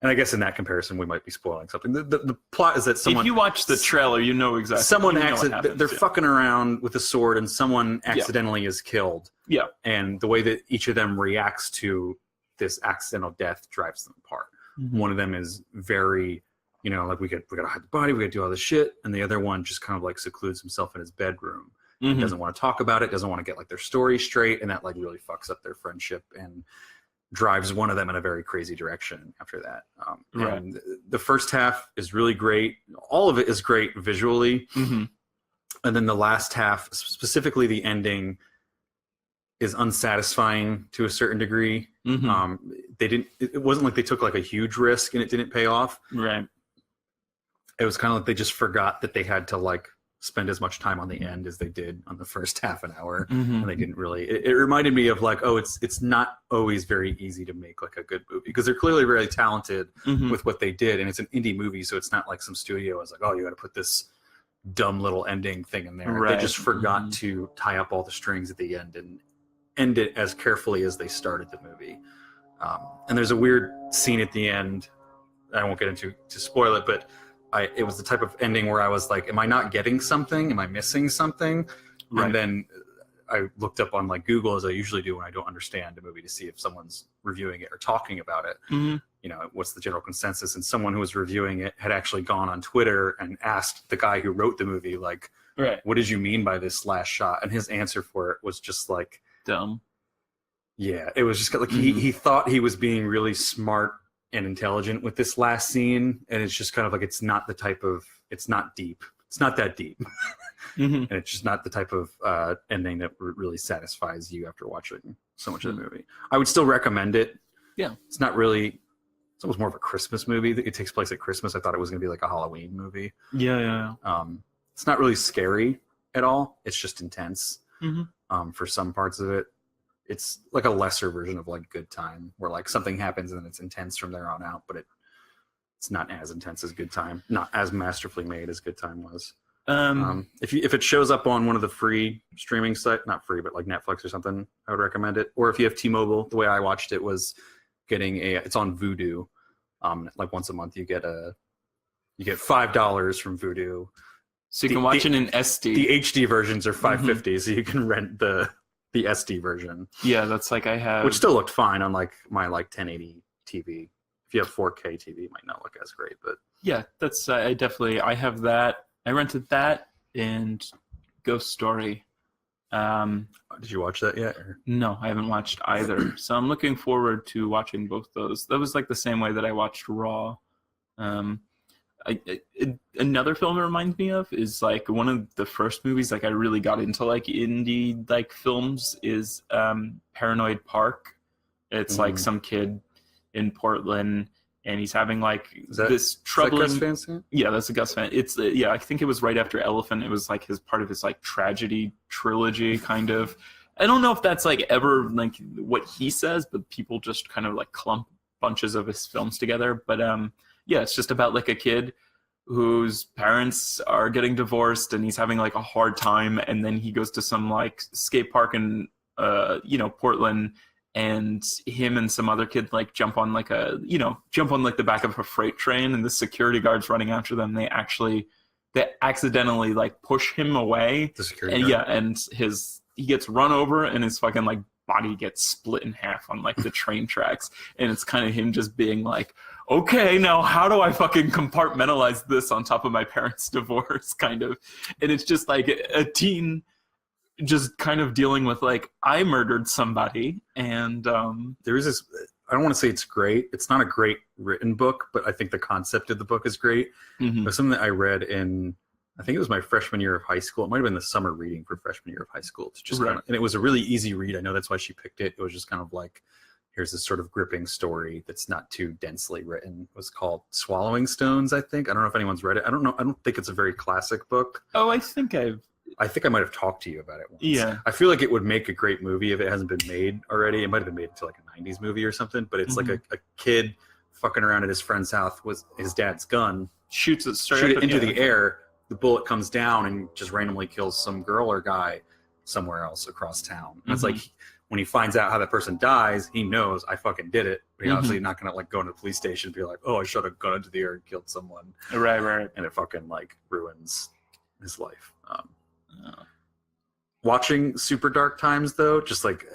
And I guess in that comparison, we might be spoiling something. The plot is that if you watch the trailer, you know exactly. Someone happens, they're fucking around with a sword, and someone accidentally is killed. Yeah. And the way that each of them reacts to this accidental death drives them apart. One of them is very, like, we gotta hide the body, we gotta do all this shit, and the other one just kind of like secludes himself in his bedroom. And doesn't want to talk about it, doesn't want to get like their story straight, and that like really fucks up their friendship and drives one of them in a very crazy direction after that. And the first half is really great. All of it is great visually. And then the last half, specifically the ending, is unsatisfying to a certain degree. It wasn't like they took like a huge risk and it didn't pay off. Right. It was kind of like they just forgot that they had to like spend as much time on the end as they did on the first half an hour. And they didn't really, it reminded me of like, it's not always very easy to make like a good movie, because they're clearly really talented with what they did. And it's an indie movie, so it's not like some studio is like, oh, you got to put this dumb little ending thing in there. They just forgot to tie up all the strings at the end and end it as carefully as they started the movie. And there's a weird scene at the end. I won't get into to spoil it, but it was the type of ending where I was like, am I not getting something? Am I missing something? Right. And then I looked up on like Google, as I usually do when I don't understand a movie, to see if someone's reviewing it or talking about it. Mm-hmm. You know, what's the general consensus? And someone who was reviewing it had actually gone on Twitter and asked the guy who wrote the movie, like, Right. what did you mean by this last shot? And his answer for it was just like, Dumb. yeah, it was just like Mhm. he thought he was being really smart and intelligent with this last scene, and it's just kind of like it's not that deep. It's not that deep, Mm-hmm. and it's just not the type of ending that really satisfies you after watching so much of the movie. I would still recommend it. Yeah. It's not really. It's almost more of a Christmas movie. It takes place at Christmas. I thought it was going to be like a Halloween movie. Yeah. It's not really scary at all. It's just intense. Mm-hmm. For some parts of it. It's like a lesser version of like Good Time, where like something happens and then it's intense from there on out, but it's not as intense as Good Time, not as masterfully made as Good Time was. If it shows up on one of the free streaming sites, not free, but like Netflix or something, I would recommend it. Or if you have T-Mobile, the way I watched it was it's on Vudu. Like once a month you get $5 from Vudu. So you can watch it in SD. The HD versions are $5.50, so you can rent the SD version. Yeah, that's like I have. Which still looked fine on like my like 1080 TV. If you have 4K TV, it might not look as great, but yeah, that's I have that. I rented that and Ghost Story. Did you watch that yet? Or? No, I haven't watched either. So I'm looking forward to watching both those. That was like the same way that I watched Raw. Another film it reminds me of is like one of the first movies like I really got into like indie like films is Paranoid Park. It's like some kid in Portland and he's having like this troubling. Is that Gus Van Sant? Yeah, that's a Gus Van. It's I think it was right after Elephant. It was like his part of his like tragedy trilogy kind of. I don't know if that's like ever like what he says, but people just kind of like clump bunches of his films together. But yeah, it's just about like a kid whose parents are getting divorced and he's having like a hard time, and then he goes to some like skate park in Portland, and him and some other kid like jump on like the back of a freight train, and the security guards running after them, they accidentally like push him away. The security guard. Yeah, and he gets run over and his fucking like body gets split in half on like the train tracks, and it's kind of him just being like, okay, now how do I fucking compartmentalize this on top of my parents' divorce, kind of. And it's just like a teen just kind of dealing with like, I murdered somebody, and there is this, I don't want to say it's great, it's not a great written book, but I think the concept of the book is great. Mm-hmm. It was something that I read in, I think it was my freshman year of high school. It might have been the summer reading for freshman year of high school. It's just right. And it was a really easy read. I know that's why she picked it. It was just kind of like, here's this sort of gripping story that's not too densely written. It was called Swallowing Stones, I think. I don't know if anyone's read it. I don't know. I don't think it's a very classic book. Oh, I think I might have talked to you about it once. Yeah. I feel like it would make a great movie if it hasn't been made already. It might have been made into like a 90s movie or something, but it's like a kid fucking around at his friend's house with his dad's gun. Shoots it straight shoot up it into the air. The bullet comes down and just randomly kills some girl or guy somewhere else across town. And it's like, when he finds out how that person dies, he knows I fucking did it. But he's obviously not gonna like go into the police station and be like, oh, I shot a gun into the air and killed someone. Right. And it fucking like ruins his life. Watching Super Dark Times though, just like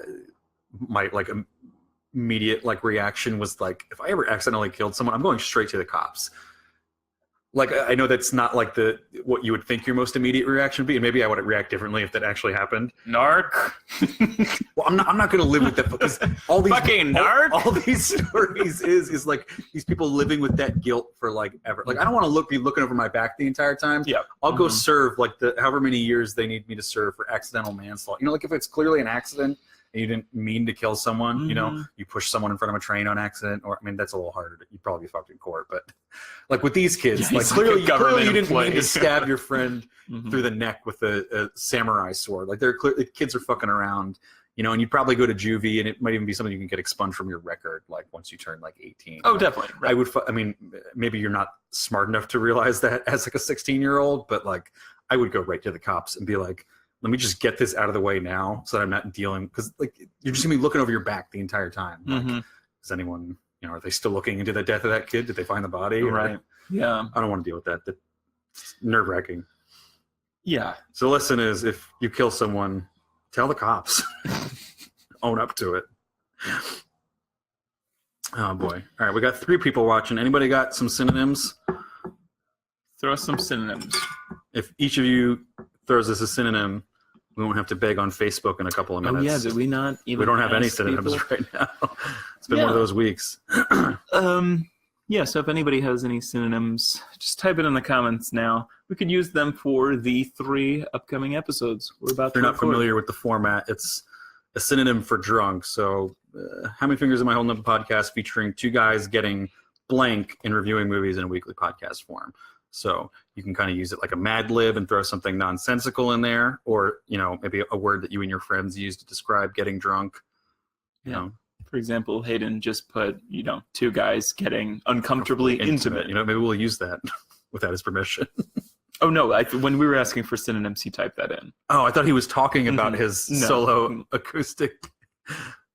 my like immediate like reaction was like, if I ever accidentally killed someone, I'm going straight to the cops. Like, I know that's not like what you would think your most immediate reaction would be, and maybe I would react differently if that actually happened. Narc. Well, I'm not going to live with that, because all these fucking narc. All these stories is like these people living with that guilt for like ever. Like, I don't want to be looking over my back the entire time. Yeah. I'll go serve like however many years they need me to serve for accidental manslaughter. You know, like if it's clearly an accident and you didn't mean to kill someone, you know, you push someone in front of a train on accident, or I mean, that's a little harder. You'd probably be fucked in court, but like with these kids, like clearly you didn't mean to stab your friend through the neck with a samurai sword. Like the kids are fucking around, you know, and you'd probably go to juvie, and it might even be something you can get expunged from your record, like once you turn like 18. Oh, definitely. Right. I mean, maybe you're not smart enough to realize that as like a 16-year-old, but like I would go right to the cops and be like, let me just get this out of the way now so that I'm not dealing, because like you're just gonna be looking over your back the entire time. Like, Is anyone, are they still looking into the death of that kid? Did they find the body? Right. Yeah. I don't want to deal with that. That's nerve-wracking. Yeah. So the lesson is, if you kill someone, tell the cops. Own up to it. Oh boy. All right, we got 3 people watching. Anybody got some synonyms? Throw us some synonyms. If each of you throws us a synonym, we won't have to beg on Facebook in a couple of minutes. Oh yeah, did we not even We don't have any ask synonyms people? right now. It's been one of those weeks. Yeah, so if anybody has any synonyms, just type it in the comments now. We could use them for the 3 upcoming episodes we're about If you're to not record. familiar with the format, it's a synonym for drunk. So How Many Fingers Am I Holding Up? A podcast featuring 2 guys getting blank and reviewing movies in a weekly podcast form. So you can kind of use it like a Mad Lib and throw something nonsensical in there, or maybe a word that you and your friends use to describe getting drunk. You know, For example, Hayden just put 2 guys getting uncomfortably intimate. Maybe we'll use that without his permission. Oh no! When we were asking for synonyms, he typed that in. Oh, I thought he was talking about his No. solo acoustic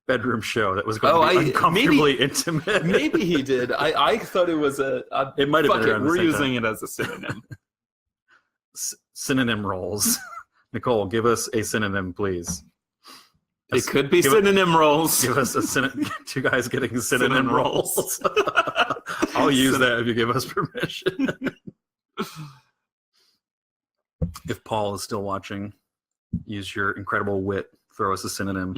bedroom show that was going to be uncomfortably intimate. Maybe he did. I thought it was a It might have fuck been it, around the we're same using it as a synonym. Synonym rolls. Nicole, give us a synonym, please. It could be synonym rolls. Give us a synonym. 2 guys getting synonym Synonym rolls. I'll use that if you give us permission. If Paul is still watching, use your incredible wit. Throw us a synonym.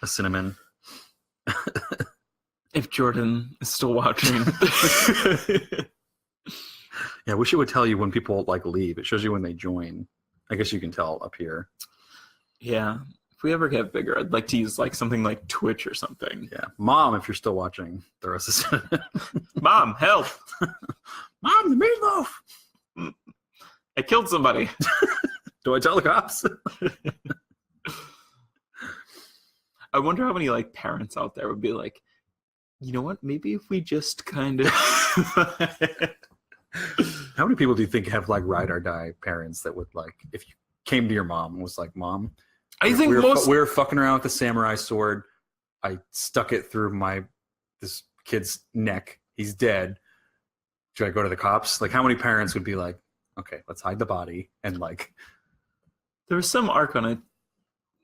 A cinnamon. If Jordan is still watching. Yeah, I wish it would tell you when people leave. It shows you when they join. I guess you can tell up here. Yeah. If we ever get bigger, I'd like to use something like Twitch or something. Yeah. Mom, if you're still watching, throw us a synonym. Mom, help! Mom, the meatloaf! I killed somebody. Do I tell the cops? I wonder how many parents out there would be like, you know what? Maybe if we just kind of. How many people do you think have ride or die parents that would if you came to your mom and was like, Mom, I think we were fucking around with the samurai sword. I stuck it through this kid's neck. He's dead. Should I go to the cops? How many parents would be like, okay, let's hide the body and There was some arc on a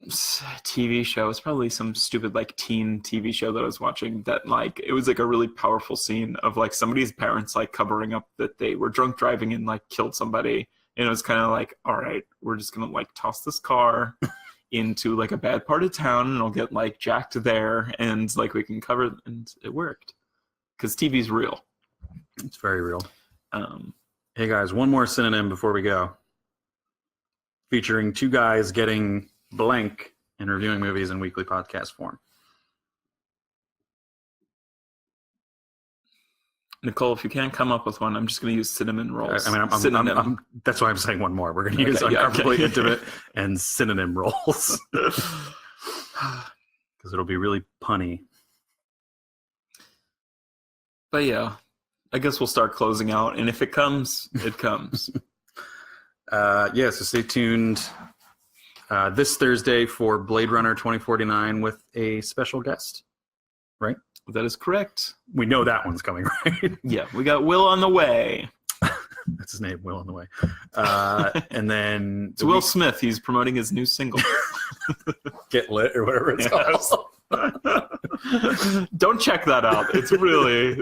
TV show. It's probably some stupid teen TV show that I was watching that it was a really powerful scene of somebody's parents covering up that they were drunk driving and killed somebody. And it was kind of all right, we're just gonna toss this car into a bad part of town and it'll get jacked there and we can cover it. And it worked because TV's real. It's very real. Hey guys, one more synonym before we go. Featuring 2 guys getting blank and reviewing movies in weekly podcast form. Nicole, if you can't come up with one, I'm just going to use cinnamon rolls. I'm that's why I'm saying one more. We're going to use uncomfortably intimate and synonym rolls. Because it'll be really punny. But yeah, I guess we'll start closing out. And if it comes, it comes. So stay tuned this Thursday for Blade Runner 2049 with a special guest, right? That is correct. We know that one's coming, right? Yeah, we got Will on the way. That's his name, Will on the way. And then... It's Will Smith. He's promoting his new single. Get Lit or whatever it's called. Don't check that out. It's really...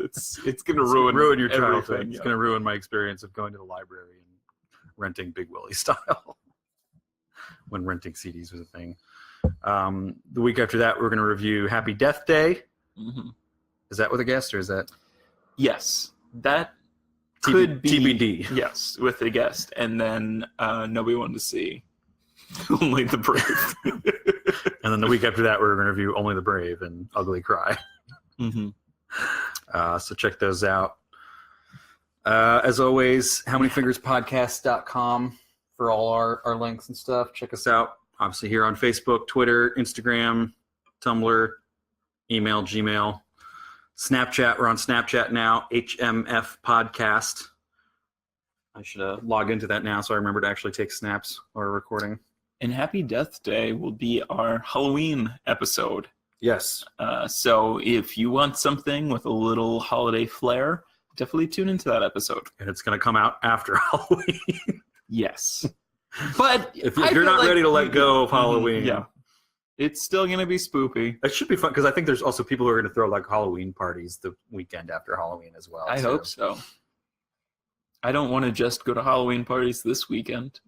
It's going to ruin your childhood. everything. It's going to ruin my experience of going to the library and renting Big Willie style. When renting CDs was a thing. The week after that, we're going to review Happy Death Day. Mm-hmm. Is that with a guest, or is that? Yes, that could be TBD. Yes, with a guest, and then nobody wanted to see Only the Brave. And then the week after that, we're going to review Only the Brave and Ugly Cry. Mm-hmm. So check those out. As always, howmanyfingerspodcast.com for all our links and stuff. Check us out. Obviously here on Facebook, Twitter, Instagram, Tumblr, email, Gmail, Snapchat. We're on Snapchat now, HMF Podcast. I should log into that now so I remember to actually take snaps while we're recording. And Happy Death Day will be our Halloween episode. Yes. So if you want something with a little holiday flair, definitely tune into that episode. And it's going to come out after Halloween. Yes. But if I you're feel not like- ready to let go of Halloween. Yeah. It's still going to be spoopy. It should be fun because I think there's also people who are going to throw like Halloween parties the weekend after Halloween as well. I too. hope so. I don't want to just go to Halloween parties this weekend.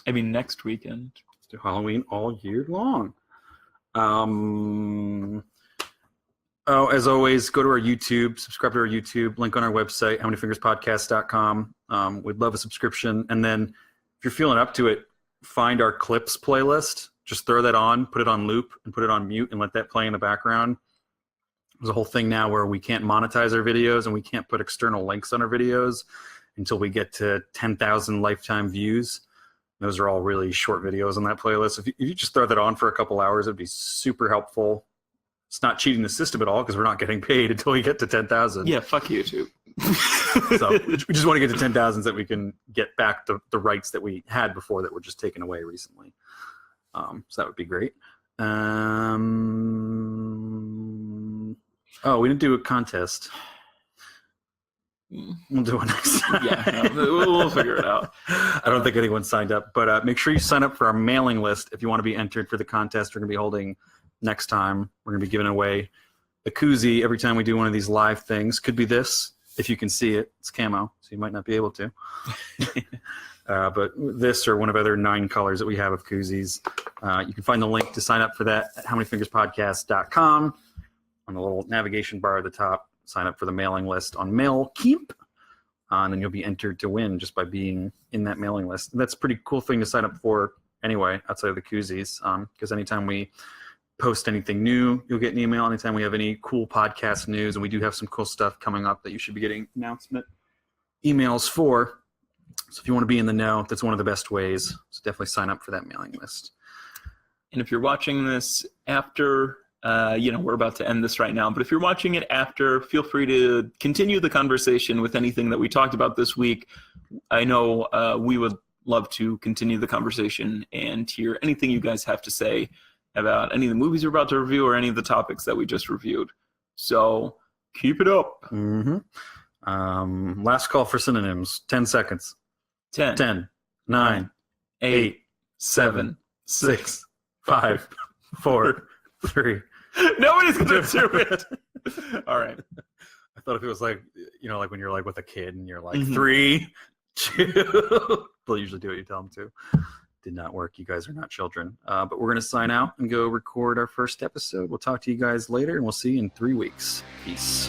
I mean, next weekend. Let's do Halloween all year long. As always, go to our YouTube, subscribe to our YouTube, link on our website, howmanyfingerspodcast.com. We'd love a subscription. And then if you're feeling up to it, find our clips playlist. Just throw that on, put it on loop, and put it on mute, and let that play in the background. There's a whole thing now where we can't monetize our videos, and we can't put external links on our videos until we get to 10,000 lifetime views. Those are all really short videos on that playlist. If you just throw that on for a couple hours, it'd be super helpful. It's not cheating the system at all because we're not getting paid until we get to 10,000. Yeah, fuck YouTube. So we just want to get to 10,000 so that we can get back the rights that we had before that were just taken away recently. So that would be great. We didn't do a contest. We'll do one next time. Yeah, we'll figure it out. I don't think anyone signed up, but make sure you sign up for our mailing list if you want to be entered for the contest we're going to be holding next time. We're going to be giving away a koozie every time we do one of these live things. Could be this, if you can see it. It's camo, so you might not be able to. But this or one of other 9 colors that we have of koozies. You can find the link to sign up for that at howmanyfingerspodcast.com. On the little navigation bar at the top, sign up for the mailing list on MailKeep. And then you'll be entered to win just by being in that mailing list. And that's a pretty cool thing to sign up for anyway, outside of the koozies. Because anytime we post anything new, you'll get an email. Anytime we have any cool podcast news, and we do have some cool stuff coming up that you should be getting announcement emails for. So if you want to be in the know, that's one of the best ways. So definitely sign up for that mailing list. And if you're watching this after, we're about to end this right now, but if you're watching it after, feel free to continue the conversation with anything that we talked about this week. I know we would love to continue the conversation and hear anything you guys have to say about any of the movies we're about to review or any of the topics that we just reviewed. So keep it up. Mm-hmm. Last call for synonyms. 10 seconds. 10, 9, 8, 7, 6, 5, 4, 3. Nobody's going to do it. All right. I thought if it was like, like when you're like with a kid and you're like, Mhm. 3, 2. They'll usually do what you tell them to. Did not work. You guys are not children. But we're going to sign out and go record our first episode. We'll talk to you guys later, and we'll see you in 3 weeks. Peace.